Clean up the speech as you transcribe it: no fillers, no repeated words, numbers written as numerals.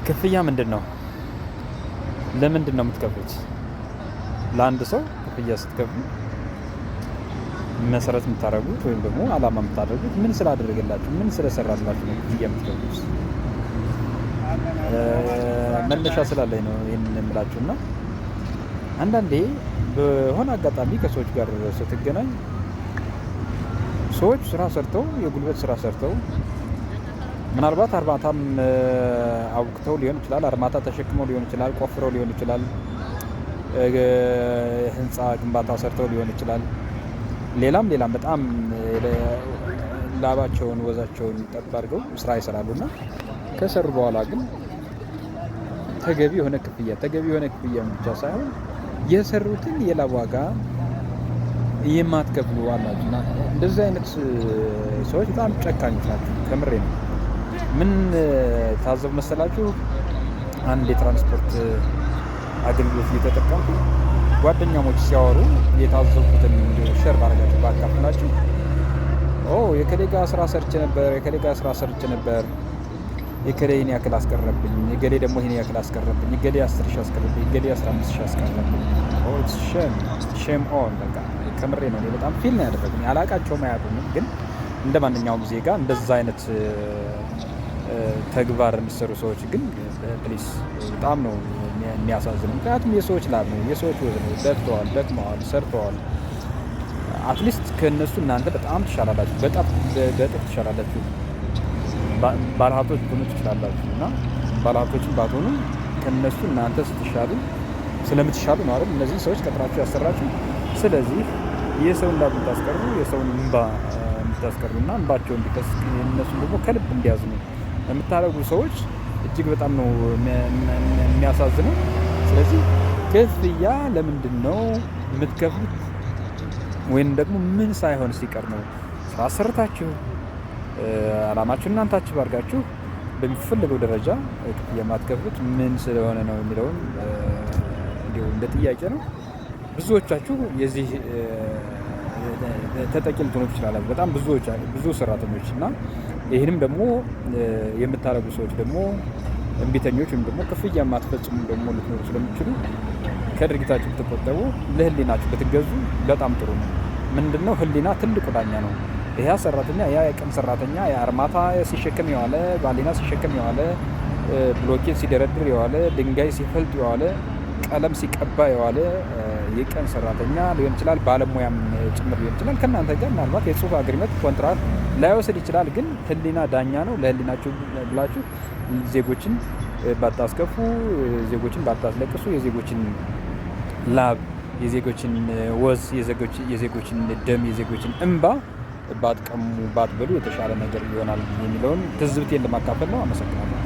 ክፍያ ምንድነው? ለምንድነው የምትከፍሉት? ለአንድ ሰው ክፍያ ስትከፍሉ መሰረት የምታደርጉት ወይም ደግሞ አላማ የምታደርጉት ምን ስላደረገላችሁ ምን ስለሰራላችሁ ነው ክፍያ የምትከፍሉት? መነሻ ስላለኝ ነው ይሄንን የምላችሁና አንዳንዴ በሆነ አጋጣሚ ከሰዎች ጋር ስትገናኝ ሰዎች ስራ ሰርተው የጉልበት ስራ ሰርተው ምናልባት አርማታም አውቅተው ሊሆን ይችላል፣ አርማታ ተሸክመው ሊሆን ይችላል፣ ቆፍረው ሊሆን ይችላል፣ ህንፃ ግንባታ ሰርተው ሊሆን ይችላል። ሌላም በጣም ላባቸውን ወዛቸውን ጠብ አድርገው ስራ ይሰራሉና ከሰሩ በኋላ ግን ተገቢ የሆነ ክፍያ ብቻ ሳይሆን የሰሩትን የላብ ዋጋ የማትከፍሉ አላችሁና እንደዚህ አይነት ሰዎች በጣም ጨካኞች ናቸው። ከምሬ ነው። ምን ታዘብ መሰላችሁ? አንድ የትራንስፖርት አገልግሎት እየተጠቀምኩ ጓደኛሞች ሲያወሩ የታዘብኩትን ሼር ባረጋችሁ ባካፍላችሁ፣ የከሌ ጋር ስራ ሰርቼ ነበር፣ የከሌ ይሄን ያክል አስቀረብኝ፣ የገሌ ደግሞ ይሄን ያክል አስቀረብኝ፣ የገሌ 10,000 አስቀረብኝ፣ የገሌ 15,000 አስቀረብኝ። ሼም ኦን በቃ ከምሬ ነው። በጣም ፊል ነው ያደረጉኝ። አላቃቸውም፣ አያውቁኝም። ግን እንደ ማንኛውም ዜጋ እንደዛ አይነት ተግባር የሚሰሩ ሰዎች ግን ፕሊስ በጣም ነው የሚያሳዝነው። ምክንያቱም የሰዎች ላብ ነው፣ የሰዎች ወዝ ነው። ለፍተዋል፣ ደክመዋል፣ ሰርተዋል። አትሊስት ከእነሱ እናንተ በጣም ትሻላላችሁ፣ በእጥፍ ትሻላላችሁ። ባለሀብቶች ልትሆኑ ትችላላችሁ እና ባለሀብቶችን ባትሆኑ ከእነሱ እናንተ ስለምትሻሉ ነው አይደል እነዚህ ሰዎች ቀጥራችሁ ያሰራችሁ። ስለዚህ የሰውን ላብ የምታስቀሩ፣ የሰውን እንባ የምታስቀሩና እንባቸው እንዲፈስ እነሱ ደግሞ ከልብ እንዲያዝኑ የምታደርጉ ሰዎች እጅግ በጣም ነው የሚያሳዝነው። ስለዚህ ክፍያ ለምንድን ነው የምትከፍሉት? ወይም ደግሞ ምን ሳይሆን ሲቀር ነው ስራ ሰርታችሁ አላማችሁ እናንተ አድርጋችሁ በሚፈልገው ደረጃ ክፍያ የማትከፍሉት ምን ስለሆነ ነው የሚለውን እንዲሁ እንደ ጥያቄ ነው። ብዙዎቻችሁ የዚህ ተጠቂ ልትሆኑ ትችላላችሁ። በጣም ብዙ ሰራተኞች እና ይህንም ደግሞ የምታደርጉ ሰዎች ደግሞ እምቢተኞች ወይም ደግሞ ክፍያ የማትፈጽሙ ደግሞ ልትኖሩ ስለሚችሉ ከድርጊታችሁ ብትቆጠቡ፣ ለህሊናችሁ ብትገዙ በጣም ጥሩ ነው። ምንድነው ህሊና ትልቁ ዳኛ ነው። ይሄ ሰራተኛ የቀን ሰራተኛ የአርማታ ሲሸከም የዋለ ባሊና ሲሸከም የዋለ ብሎኬት ሲደረድር የዋለ ድንጋይ ሲፈልጥ የዋለ ቀለም ሲቀባ የዋለ የቀን ሰራተኛ ሊሆን ይችላል፣ ባለሙያም ጭምር ሊሆን ይችላል። ከእናንተ ጋር ምናልባት የጽሁፍ አግሪመንት ኮንትራት ላይወስድ ይችላል። ግን ህሊና ዳኛ ነው። ለህሊናችሁ ብላችሁ ዜጎችን ባታስከፉ፣ ዜጎችን ባታስለቅሱ፣ የዜጎችን ላብ፣ የዜጎችን ወዝ፣ የዜጎችን ደም፣ የዜጎችን እንባ ባትቀሙ ባትበሉ የተሻለ ነገር ይሆናል የሚለውን ትዝብቴን ለማካፈል ነው። አመሰግናለሁ።